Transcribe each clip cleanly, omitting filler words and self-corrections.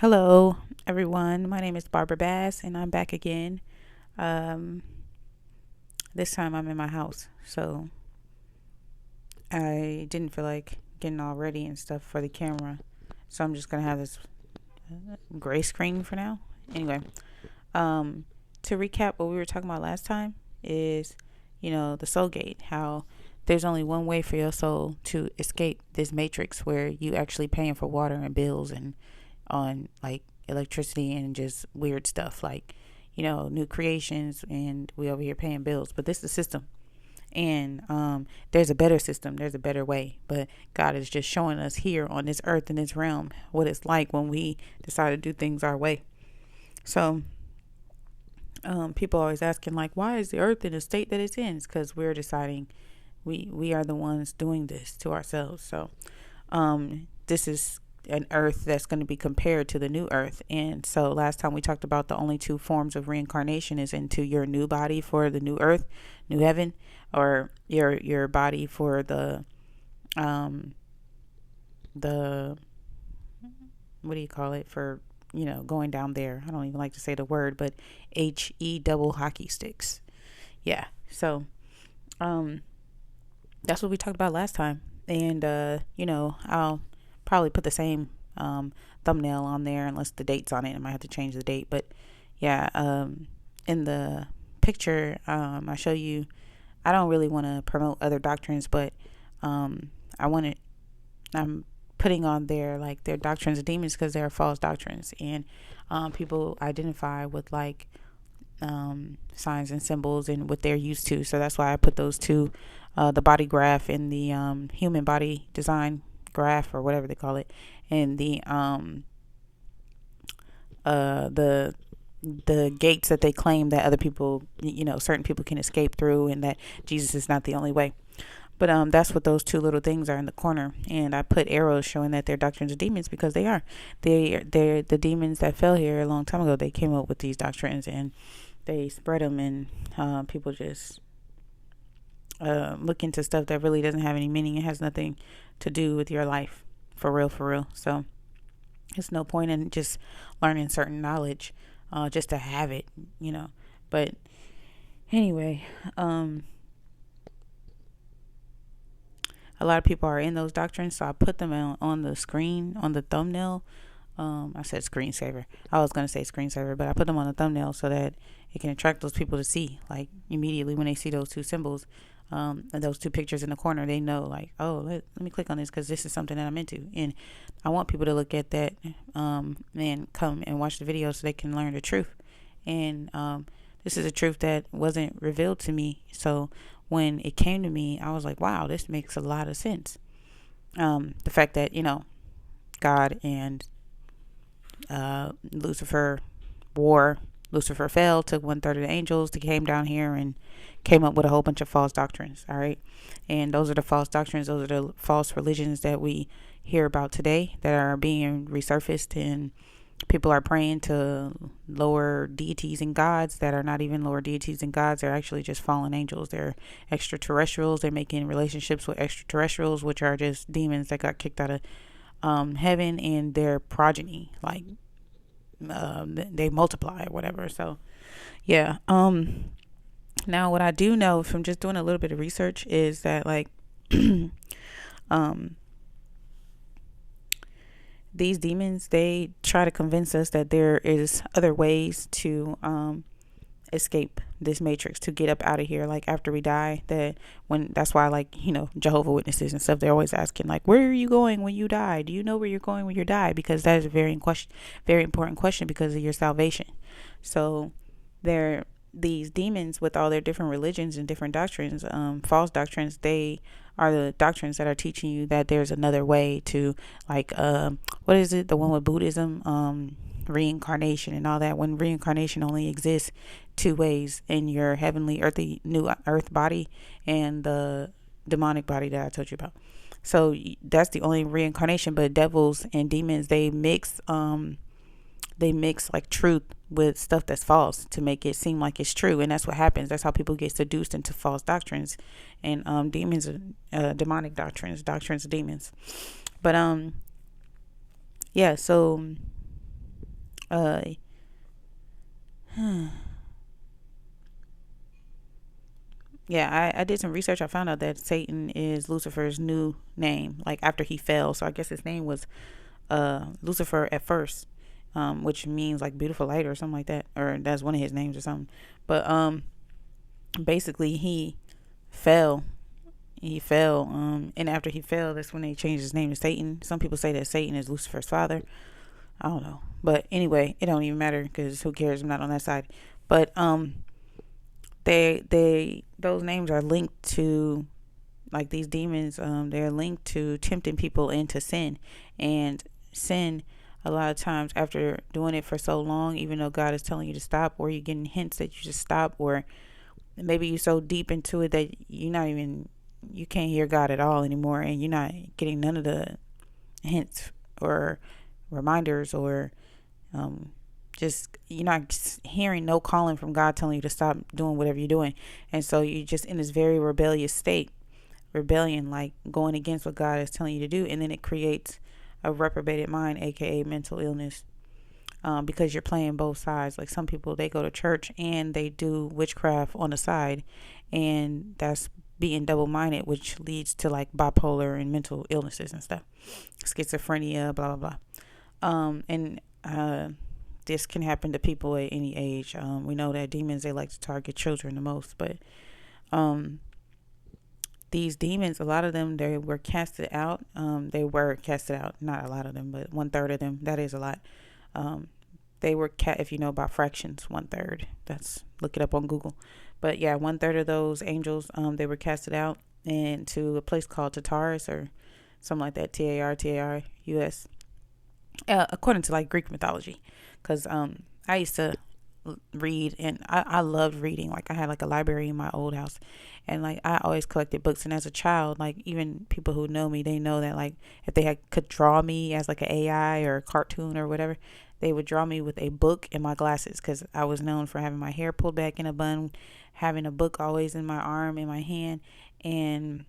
Hello, everyone. My name is Barbara Bass, and I'm back again. Um, this time I'm in my house, so I didn't feel like getting all ready and stuff for the camera, so I'm just gonna have this gray screen for now. Anyway, um, to recap, what we were talking about last time is, the soul gate. How there's only one way for your soul to escape this matrix where you actually paying for water and bills and on like electricity and just weird stuff like new creations, and we over here paying bills, but this is the system. And there's a better system, there's a better way, but God is just showing us here on this earth, in this realm, what it's like when we decide to do things our way. So people always asking, like, why is the earth in the state that it's in? It's because we're deciding, we are the ones doing this to ourselves. So this is an earth that's going to be compared to the new earth. And so last time we talked about the only two forms of reincarnation is into your new body for the new earth, new heaven, or your body for um the what do you call it, for going down there. I don't even like to say the word, but HE double hockey sticks. Yeah. So um that's what we talked about last time. And I'll probably put the same thumbnail on there unless the date's on it. I might have to change the date. But yeah, in the picture, I show you. I don't really want to promote other doctrines, but I want to. I'm putting on there like their doctrines of demons because they're false doctrines, and people identify with like signs and symbols and what they're used to. So that's why I put those two, the body graph and the human body design graph, or whatever they call it, and the gates that they claim that other people, certain people can escape through, and that Jesus is not the only way. But that's what those two little things are in the corner, and I put arrows showing that they're doctrines of demons because they are. They're the demons that fell here a long time ago. They came up with these doctrines and they spread them, and people just look into stuff that really doesn't have any meaning. It has nothing to do with your life, for real, for real. So there's no point in just learning certain knowledge just to have it. But anyway, a lot of people are in those doctrines, so I put them on the screen, on the thumbnail. I said screensaver. I was going to say screensaver, but I put them on the thumbnail so that it can attract those people to see, like, immediately when they see those two symbols, and those two pictures in the corner, they know, like, oh, let me click on this because this is something that I'm into. And I want people to look at that and come and watch the video so they can learn the truth. And this is a truth that wasn't revealed to me. So when it came to me, I was like, wow, this makes a lot of sense. The fact that, God and Lucifer war. Lucifer fell, took 1/3 of the angels, to came down here and came up with a whole bunch of false doctrines. All right. And those are the false doctrines. Those are the false religions that we hear about today that are being resurfaced, and people are praying to lower deities and gods that are not even lower deities and gods. They're actually just fallen angels. They're extraterrestrials. They're making relationships with extraterrestrials, which are just demons that got kicked out of heaven, and their progeny, like they multiply or whatever. So yeah. Now what I do know from just doing a little bit of research is that, like, um these demons, they try to convince us that there is other ways to escape this matrix, to get up out of here, like after we die. That's why, like, Jehovah Witnesses and stuff, they're always asking, like, where are you going when you die? Do you know where you're going when you die? Because that is a very important question, because of your salvation. So they're these demons, with all their different religions and different doctrines, false doctrines. They are the doctrines that are teaching you that there's another way to, like, what is it, the one with Buddhism, reincarnation and all that, when reincarnation only exists two ways: in your heavenly earthy new earth body and the demonic body that I told you about. So that's the only reincarnation. But devils and demons, they mix like truth with stuff that's false to make it seem like it's true, and that's what happens. That's how people get seduced into false doctrines, and demons, demonic doctrines of demons. But yeah, so uh yeah, I did some research. I found out that Satan is Lucifer's new name, like after he fell. So I guess his name was Lucifer at first, which means like beautiful light or something like that, or that's one of his names or something. But basically fell he fell, and after he fell, that's when they changed his name to Satan. Some people say that Satan is Lucifer's father. I don't know, but anyway, it don't even matter because who cares? I'm not on that side. But they those names are linked to, like, these demons. They're linked to tempting people into sin, and sin. A lot of times, after doing it for so long, even though God is telling you to stop, or you're getting hints that you should stop, or maybe you're so deep into it that you can't hear God at all anymore, and you're not getting none of the hints or reminders, or just you're not hearing no calling from God telling you to stop doing whatever you're doing. And so you're just in this very rebellious state, rebellion, like going against what God is telling you to do, and then it creates a reprobated mind, aka mental illness. Because you're playing both sides. Like, some people, they go to church and they do witchcraft on the side, and that's being double-minded, which leads to like bipolar and mental illnesses and stuff, schizophrenia, blah blah blah. And this can happen to people at any age. We know that demons, they like to target children the most, but these demons, a lot of them, they were casted out. Not a lot of them, but 1/3 of them. That is a lot. They were if you know about fractions, 1/3. That's, look it up on Google. But yeah, 1/3 of those angels, they were casted out into a place called Tartarus, or something like that. Tartarus, according to like Greek mythology. Because I used to read, and I loved reading. Like, I had like a library in my old house, and like I always collected books. And as a child, like, even people who know me, they know that, like, if they could draw me as like an AI or a cartoon or whatever, they would draw me with a book and my glasses, because I was known for having my hair pulled back in a bun, having a book always in my arm, in my hand, and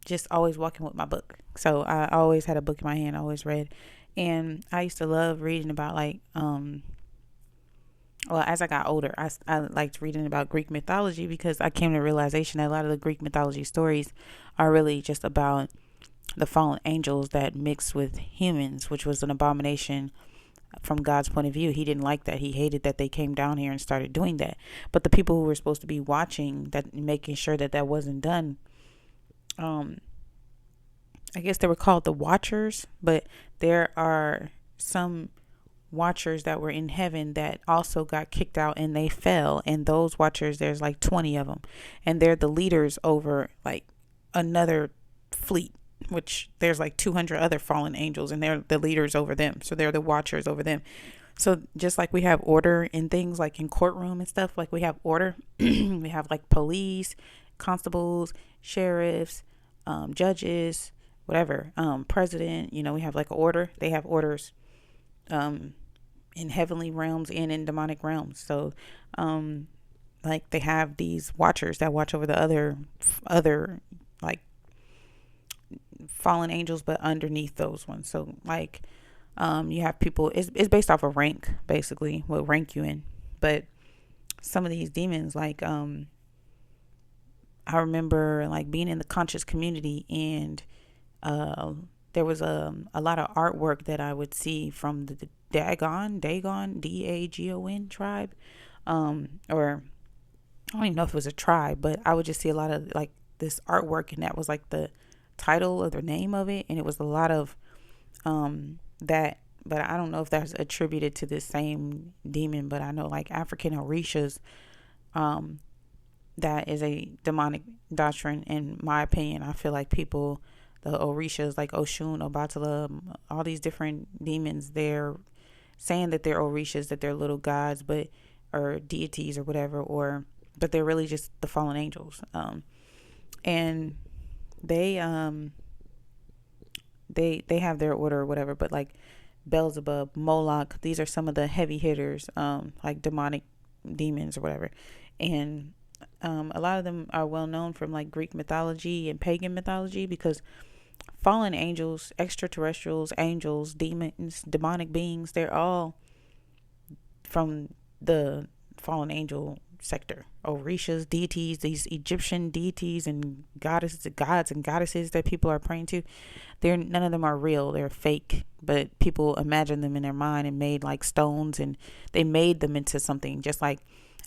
just always walking with my book. So I always had a book in my hand, I always read. And I used to love reading about, like, well, as I got older, I liked reading about Greek mythology, because I came to the realization that a lot of the Greek mythology stories are really just about the fallen angels that mixed with humans, which was an abomination from God's point of view. He didn't like that. He hated that they came down here and started doing that. But the people who were supposed to be watching that, making sure that that wasn't done, I guess they were called the Watchers. But there are some Watchers that were in heaven that also got kicked out, and they fell. And those Watchers, there's like 20 of them, and they're the leaders over like another fleet, which there's like 200 other fallen angels, and they're the leaders over them. So they're the Watchers over them. So just like we have order in things, like in courtroom and stuff, like we have order, we have like police, constables, sheriffs, judges, whatever, president, we have like order. They have orders in heavenly realms and in demonic realms. So like, they have these Watchers that watch over the other like fallen angels, but underneath those ones. So like, you have people, it's based off of rank, basically, what rank you in. But some of these demons, like, I remember like being in the conscious community, and there was a lot of artwork that I would see from the Dagon, Dagon tribe, or I don't even know if it was a tribe, but I would just see a lot of like this artwork, and that was like the title or the name of it, and it was a lot of that. But I don't know if that's attributed to this same demon, but I know like African Orishas, that is a demonic doctrine, in my opinion. I feel like people, the Orishas, like Oshun, Obatala, all these different demons, they're saying that they're Orishas, that they're little gods, or deities or whatever, but they're really just the fallen angels. And they have their order or whatever, but like Beelzebub, Moloch, these are some of the heavy hitters, like demonic demons or whatever. And a lot of them are well known from like Greek mythology and pagan mythology, because fallen angels, extraterrestrials, angels, demons, demonic beings, they're all from the fallen angel sector. Orishas, deities, these Egyptian deities and goddesses, gods and goddesses that people are praying to, they're none of them are real. They're fake, but people imagine them in their mind and made like stones, and they made them into something. Just like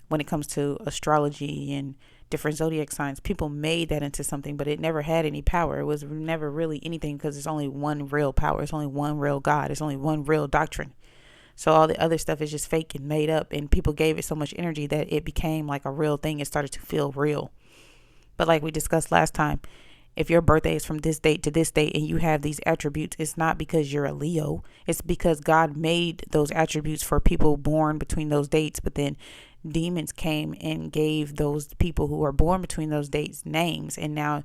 when it comes to astrology and different zodiac signs, people made that into something, but it never had any power. It was never really anything, because it's only one real power. It's only one real God. It's only one real doctrine. So all the other stuff is just fake and made up, and people gave it so much energy that it became like a real thing. It started to feel real. But like we discussed last time, if your birthday is from this date to this date and you have these attributes, it's not because you're a Leo. It's because God made those attributes for people born between those dates. But then demons came and gave those people who are born between those dates names. And now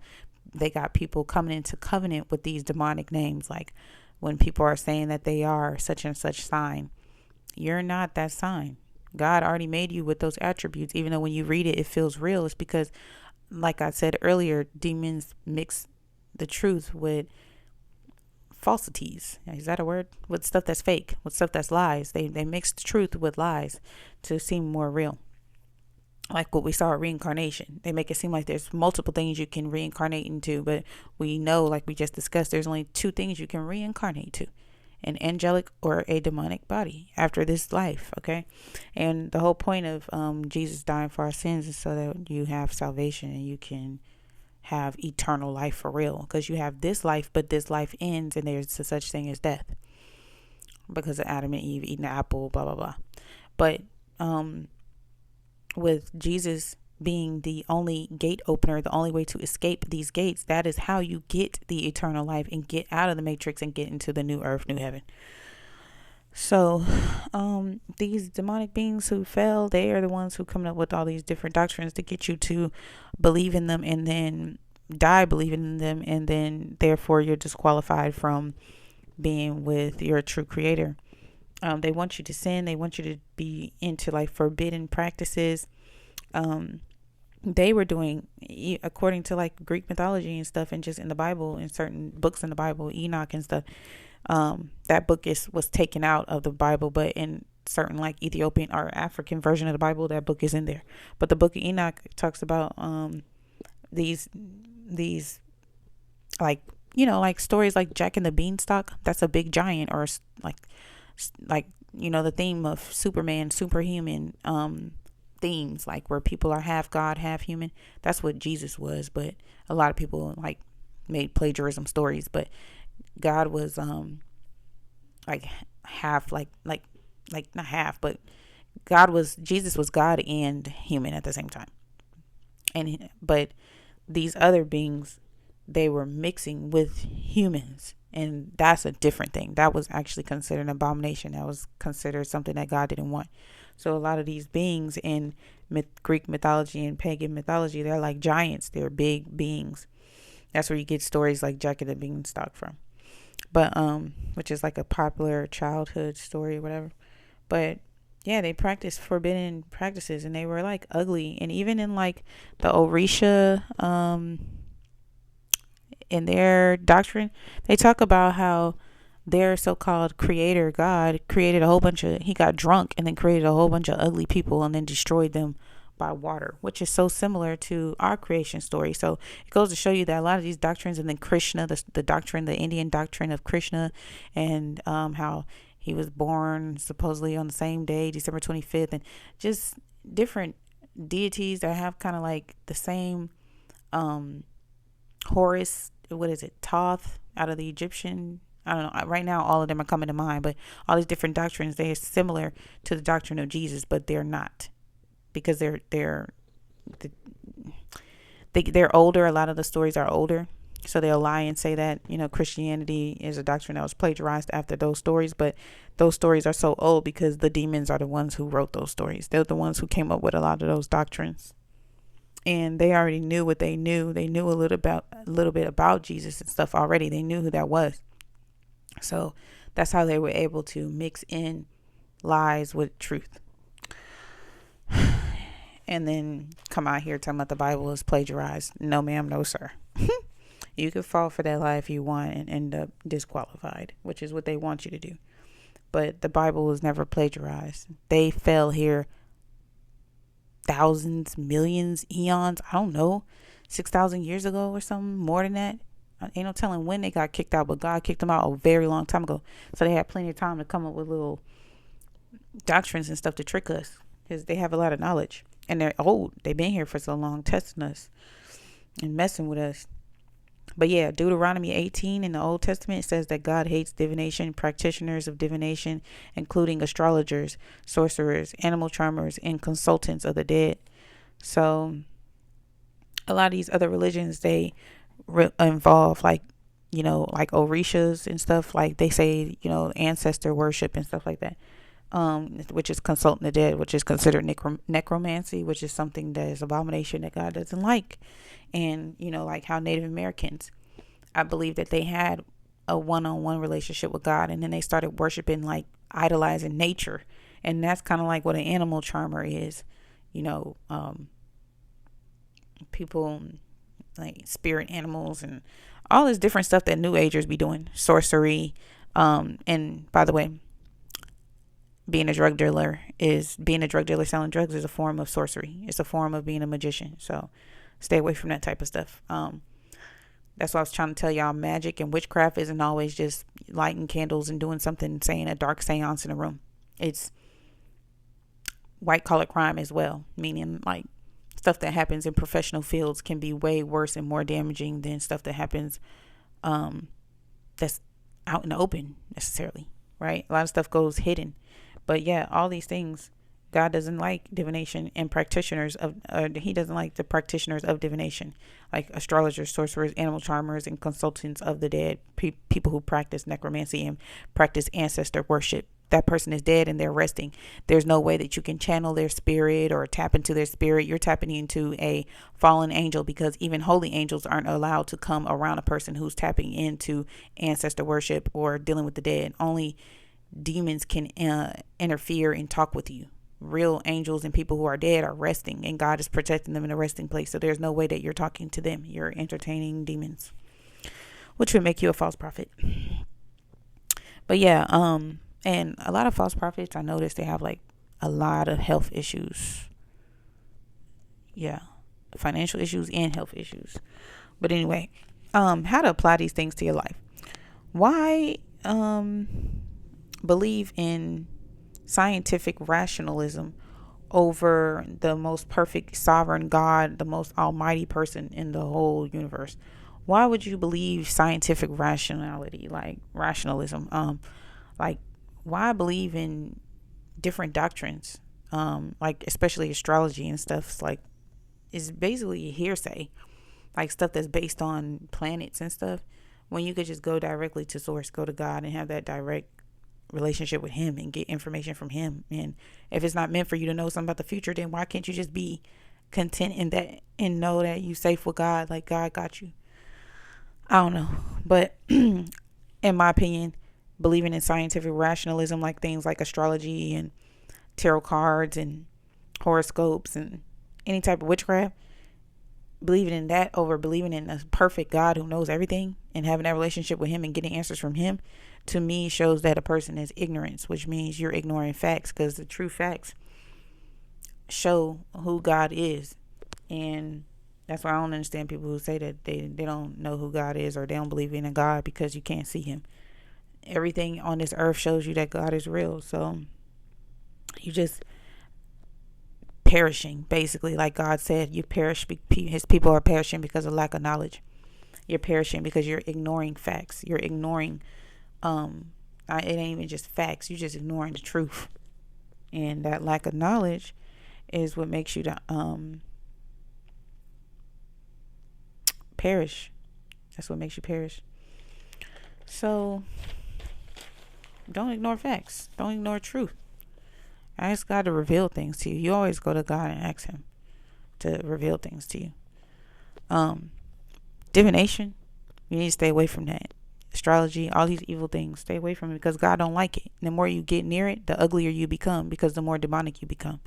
they got people coming into covenant with these demonic names. Like when people are saying that they are such and such sign, you're not that sign. God already made you with those attributes. Even though when you read it, it feels real. It's because, like I said earlier, demons mix the truth with falsities. Is that a word? With stuff that's fake, with stuff that's lies. They mix the truth with lies to seem more real. Like what we saw at reincarnation. They make it seem like there's multiple things you can reincarnate into, but we know, like we just discussed, there's only two things you can reincarnate to: an angelic or a demonic body after this life. Okay. And the whole point of Jesus dying for our sins is so that you have salvation and you can have eternal life for real, because you have this life, but this life ends and there's a such thing as death because of Adam and Eve eating the apple, blah blah blah. But with Jesus being the only gate opener, the only way to escape these gates, that is how you get the eternal life and get out of the matrix and get into the new earth, new heaven. So these demonic beings who fell, they are the ones who come up with all these different doctrines to get you to believe in them and then die believing in them, and then therefore you're disqualified from being with your true creator. They want you to sin. They want you to be into like forbidden practices. They were doing, according to like Greek mythology and stuff, and just in the Bible, in certain books in the Bible, Enoch and stuff. That book was taken out of the Bible, but in certain like Ethiopian or African version of the Bible, that book is in there. But the book of Enoch talks about these like, like stories like Jack and the Beanstalk. That's a big giant, or like the theme of Superman, superhuman themes, like where people are half God, half human. That's what Jesus was. But a lot of people like made plagiarism stories, but God was like half, like not half, but Jesus was God and human at the same time. But these other beings, they were mixing with humans, and that's a different thing. That was actually considered an abomination. That was considered something that God didn't want. So a lot of these beings in Greek mythology and pagan mythology, they're like giants. They're big beings. That's where you get stories like Jack and the Beanstalk from. But which is like a popular childhood story or whatever. But yeah, they practiced forbidden practices, and they were like ugly. And even in like the Orisha in their doctrine, they talk about how their so-called creator God created he got drunk and then created a whole bunch of ugly people and then destroyed them by water, which is so similar to our creation story. So it goes to show you that a lot of these doctrines, and then Krishna, the doctrine, the Indian doctrine of Krishna, and how he was born supposedly on the same day, December 25th, and just different deities that have kind of like the same Horus, what is it, Thoth, out of the Egyptian, I don't know, right now all of them are coming to mind, but all these different doctrines, they're similar to the doctrine of Jesus, but they're not, because they're older. A lot of the stories are older, so they'll lie and say that Christianity is a doctrine that was plagiarized after those stories, but those stories are so old because the demons are the ones who wrote those stories. They're the ones who came up with a lot of those doctrines, and they already knew what they knew. They knew a little bit about Jesus and stuff already. They knew who that was, so that's how they were able to mix in lies with truth. And then come out here talking about the Bible is plagiarized. No, ma'am, no, sir. You could fall for that lie if you want and end up disqualified, which is what they want you to do. But the Bible was never plagiarized. They fell here thousands, millions, eons, I don't know, 6,000 years ago or something, more than that. Ain't no telling when they got kicked out, but God kicked them out a very long time ago. So they had plenty of time to come up with little doctrines and stuff to trick us, because they have a lot of knowledge and they're old. They've been here for so long, testing us and messing with us. But yeah, Deuteronomy 18 in the Old Testament says that God hates divination, practitioners of divination, including astrologers, sorcerers, animal charmers, and consultants of the dead. So a lot of these other religions, they involve like orishas and stuff. Like they say, ancestor worship and stuff like that. Which is consulting the dead, which is considered necromancy, which is something that is abomination that God doesn't like. And like how Native Americans, I believe that they had a one-on-one relationship with God, and then they started worshiping, like idolizing nature, and that's kind of like what an animal charmer is. People like spirit animals and all this different stuff that New Agers be doing, sorcery. And by the way, being a drug dealer selling drugs is a form of sorcery. It's a form of being a magician. So stay away from that type of stuff. That's what I was trying to tell y'all. Magic and witchcraft isn't always just lighting candles and doing something, saying a dark seance in a room. It's white collar crime as well, meaning like stuff that happens in professional fields can be way worse and more damaging than stuff that happens that's out in the open necessarily, right? A lot of stuff goes hidden. But yeah, all these things, God doesn't like divination and practitioners of, he doesn't like the practitioners of divination, like astrologers, sorcerers, animal charmers, and consultants of the dead, people who practice necromancy and practice ancestor worship. That person is dead and they're resting. There's no way that you can channel their spirit or tap into their spirit. You're tapping into a fallen angel, because even holy angels aren't allowed to come around a person who's tapping into ancestor worship or dealing with the dead. Only demons can interfere and talk with you. Real angels and people who are dead are resting, and God is protecting them in a resting place. So there's no way that you're talking to them. You're entertaining demons, which would make you a false prophet. But yeah, and a lot of false prophets, I noticed they have like a lot of health issues. Yeah, financial issues and health issues. But anyway, how to apply these things to your life. Why believe in scientific rationalism over the most perfect sovereign God, the most almighty person in the whole universe? Why would you believe scientific rationality, like rationalism? Like, why believe in different doctrines? Like especially astrology and stuff. It's like, it's basically hearsay, like stuff that's based on planets and stuff, when you could just go directly to source, go to God, and have that direct relationship with him and get information from him. And if it's not meant for you to know something about the future, then why can't you just be content in that and know that you safe with God? Like, God got you. I don't know, but in my opinion, believing in scientific rationalism, like things like astrology and tarot cards and horoscopes and any type of witchcraft, believing in that over believing in a perfect God who knows everything and having that relationship with him and getting answers from him, to me shows that a person is ignorance, which means you're ignoring facts, because the true facts show who God is. And that's why I don't understand people who say that they don't know who God is, or they don't believe in a God because you can't see him. Everything on this earth shows you that God is real. So you just perishing, basically. Like God said, you perish, his people are perishing because of lack of knowledge. You're perishing because you're ignoring facts. You're ignoring it ain't even just facts, you're just ignoring the truth. And that lack of knowledge is what makes you perish. That's what makes you perish. So don't ignore facts. Don't ignore truth. Ask God to reveal things to you. You always go to God and ask him to reveal things to you. Divination, you need to stay away from that. Astrology, all these evil things, stay away from it, because God don't like it. And the more you get near it, the uglier you become, because the more demonic you become.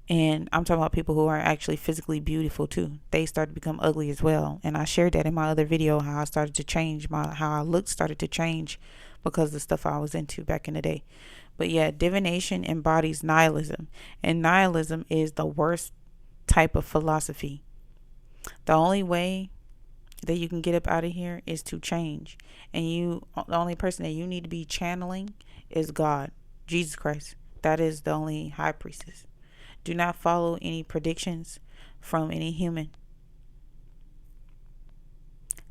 And I'm talking about people who are actually physically beautiful too. They start to become ugly as well. And I shared that in my other video, how I started to change, how I looked started to change because of the stuff I was into back in the day. But yeah, divination embodies nihilism. And nihilism is the worst type of philosophy. The only way that you can get up out of here is to change. And the only person that you need to be channeling is God, Jesus Christ. That is the only high priestess. Do not follow any predictions from any human.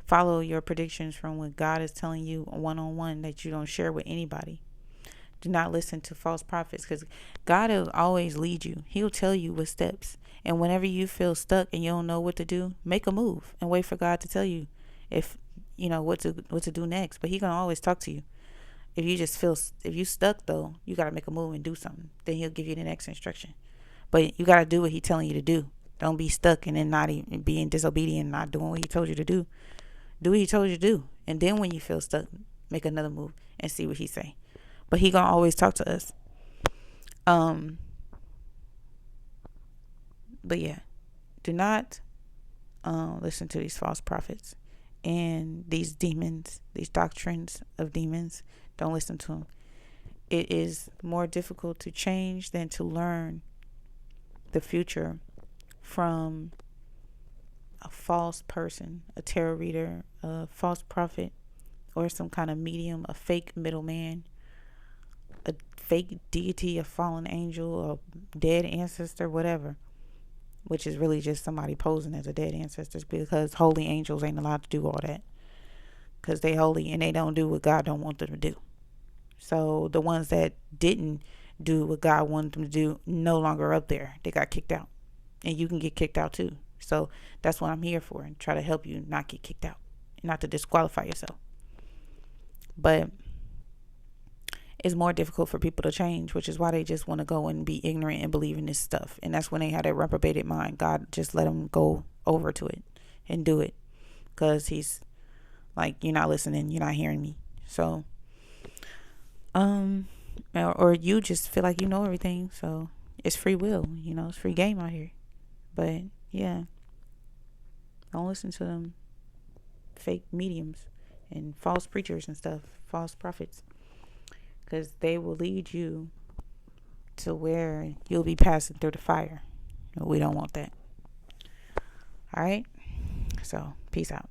Follow your predictions from what God is telling you one-on-one, that you don't share with anybody. Do not listen to false prophets, because God will always lead you. He'll tell you what steps. And whenever you feel stuck and you don't know what to do, make a move and wait for God to tell you if you know what to do next. But He gonna always talk to you. If you stuck though, you gotta make a move and do something. Then He'll give you the next instruction. But you gotta do what He's telling you to do. Don't be stuck and then not even being disobedient and not doing what He told you to do. Do what He told you to do. And then when you feel stuck, make another move and see what He say. But He gonna always talk to us. But yeah, do not listen to these false prophets and these demons, these doctrines of demons. Don't listen to them. It is more difficult to change than to learn the future from a false person, a tarot reader, a false prophet, or some kind of medium, a fake middleman, a fake deity, a fallen angel, a dead ancestor, whatever, which is really just somebody posing as a dead ancestor, because holy angels ain't allowed to do all that, because they holy and they don't do what God don't want them to do. So the ones that didn't do what God wanted them to do no longer up there. They got kicked out, and you can get kicked out too. So that's what I'm here for, and try to help you not get kicked out, not to disqualify yourself. But it's more difficult for people to change, which is why they just want to go and be ignorant and believe in this stuff. And that's when they had a reprobated mind. God just let them go over to it and do it, because He's like, you're not listening, you're not hearing me. So or you just feel like you know everything. So it's free will, it's free game out here. But yeah, don't listen to them fake mediums and false preachers and stuff, false prophets, because they will lead you to where you'll be passing through the fire. We don't want that. All right, so peace out.